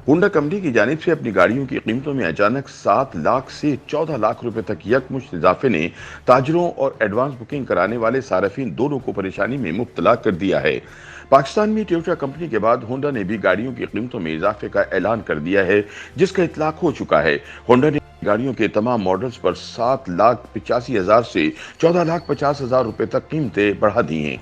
Honda company की जानिब से अपनी गाड़ियों की कीमतों में अचानक 7 लाख से 14 लाख रुपए तक यकमुश्त इजाफे ने ताजरों और एडवांस बुकिंग कराने वाले सार्फिन दोनों को परेशानी में मुब्तला कर दिया है। पाकिस्तान में टोयोटा कंपनी के बाद होंडा ने भी गाड़ियों की कीमतों में इजाफे का ऐलान कर दिया है, जिसका इतलाक हो चुका है। होंडा ने गाड़ियों के तमाम मॉडल्स पर 7,85,000 से 14,50,000 रुपए तक कीमतें बढ़ा दी हैं।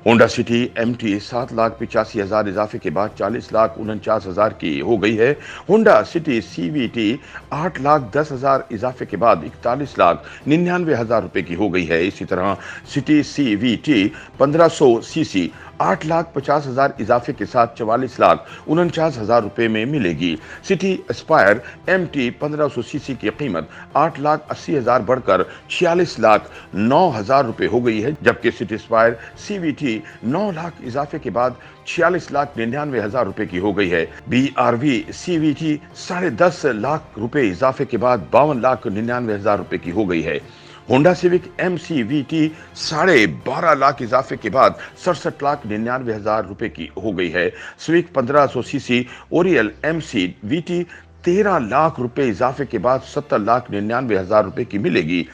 होंडा सिटी MT 7,85,000 इजाफे के बाद 40,49,000 की हो गई है। होंडा सिटी CVT 8,10,000 इजाफे के बाद 41,99,000 रुपए की हो गई है। इसी तरह सिटी CVT 1500 CC 8,50,000 इजाफे के साथ 44,49,000 रुपए में मिलेगी। सिटी एस्पायर MT 1500 CC की कीमत 8,80,000 बढ़कर 46,09,000 रुपए हो गई है, जबकि सिटी एस्पायर CVT 9 लाख इजाफे के बाद 46,99,000 रुपए की हो गई है। BRV CVT 10.5 लाख रुपए इजाफे के बाद 52,99,000 रुपए की हो गई है। होंडा सिविक MCVT 12.5 लाख इजाफे के बाद 67,99,000 रुपए की हो गई है। Civic 1500 CC Oryol MCVT 13 lakh रुपए इजाफे के बाद 70,99,000 रुपए की मिलेगी।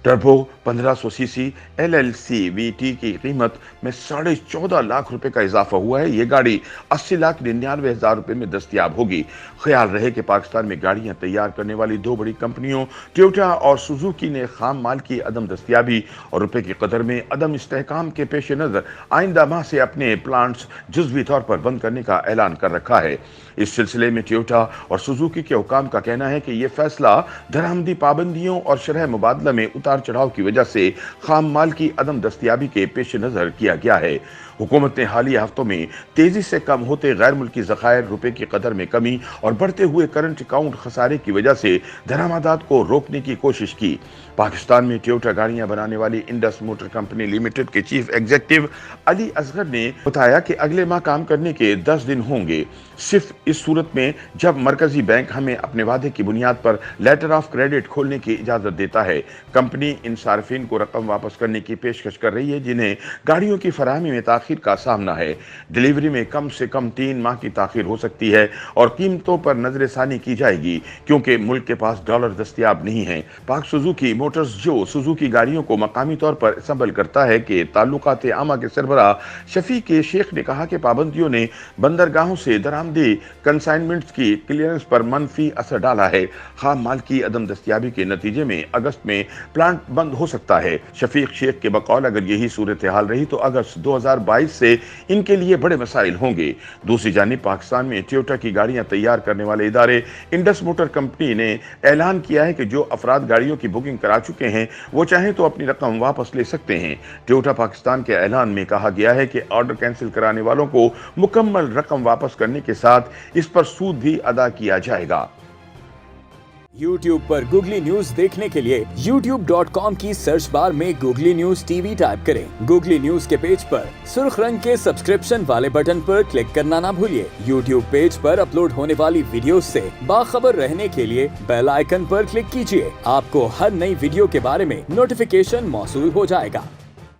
टर्बो 1500 CC LLCVT की कीमत में 14.5 लाख रुपए का इजाफा हुआ है। ये गाड़ी 80,99,000 रुपए में दस्तयाब होगी। ख्याल रहे कि पाकिस्तान में गाड़ियां तैयार करने वाली दो बड़ी कंपनियों टोयोटा और सुजुकी ने खाम माल की अदम दस्तयाबी और रुपए की कदर में अदम इस्तेहकाम के पेश नजर आइंदा माह से अपने प्लांट्स जुज़वी तौर पर बंद करने का ऐलान कर रखा है। इस सिलसिले में टोयोटा और सुजुकी के हुकाम का कहना है कि यह फैसला दरामदी पाबंदियों और शरह मुबादला में उतार चढ़ाव की वजह से खाम माल की अदम दस्तयाबी के पेश नजर किया गया है। हुकूमत ने हालिया हफ्तों में तेजी से कम होते गैर मुल्की ज़खायर, रुपए की कदर में कमी और बढ़ते हुए करंट अकाउंट खसारे की वजह से दरामदात को रोकने की कोशिश की। पाकिस्तान में टोयोटा गाड़ियां बनाने वाली इंडस मोटर कंपनी लिमिटेड के चीफ एग्जीक्यूटिव अली असगर ने बताया कि अगले माह काम करने के 10 दिन होंगे, सिर्फ इस सूरत में जब मरकजी बैंक हमें अपने वादे की बुनियाद पर लेटर ऑफ क्रेडिट खोलने की इजाजत देता है। कंपनी इन सार्फिन को रकम वापस करने की पेशकश कर रही है जिन्हें गाड़ियों की फराहमी में ताखीर का सामना है। डिलीवरी में कम से कम 3 माह की ताखीर हो सकती है और कीमतों पर नजरसानी की जाएगी क्योंकि मुल्क के पास डॉलर दस्तयाब नहीं है। पाक सुजुकी मोटर्स जो सुजुकी गाड़ियों को मकामी तौर पर असम्बल करता है के ताल्लुकात आमा के सरबराह शफीक के शेख ने कहा कि पाबंदियों ने बंदरगाहों से दरामदी कंसाइनमेंट्स की क्लियरेंस पर मनफी असर डाला है। खाम माल की अदम दस्तयाबी के नतीजे में अगस्त में प्लांट बंद हो सकता है। शफीक शेख के बकौल अगर यही सूरत हाल रही तो अगस्त 2022 से इनके लिए बड़े मसाइल होंगे। दूसरी जानिब पाकिस्तान में टोयोटा की गाड़ियां तैयार करने वाले इदारे इंडस मोटर कंपनी ने ऐलान किया है कि जो अफराद गाड़ियों की बुकिंग करा चुके हैं वो चाहें तो अपनी रकम वापस ले सकते हैं। टोयोटा पाकिस्तान के ऐलान में कहा गया है कि ऑर्डर कैंसिल कराने वालों को मुकम्मल रकम वापस करने के साथ इस पर सूद भी अदा किया जाएगा। YouTube पर गूगली न्यूज देखने के लिए youtube.com की सर्च बार में गूगली न्यूज TV टाइप करें। गूगली न्यूज के पेज पर सुर्ख रंग के सब्सक्रिप्शन वाले बटन पर क्लिक करना ना भूलिए। YouTube पेज पर अपलोड होने वाली वीडियोस से बाखबर रहने के लिए बेल आइकन पर क्लिक कीजिए। आपको हर नई वीडियो के बारे में नोटिफिकेशन मौसूल हो जाएगा।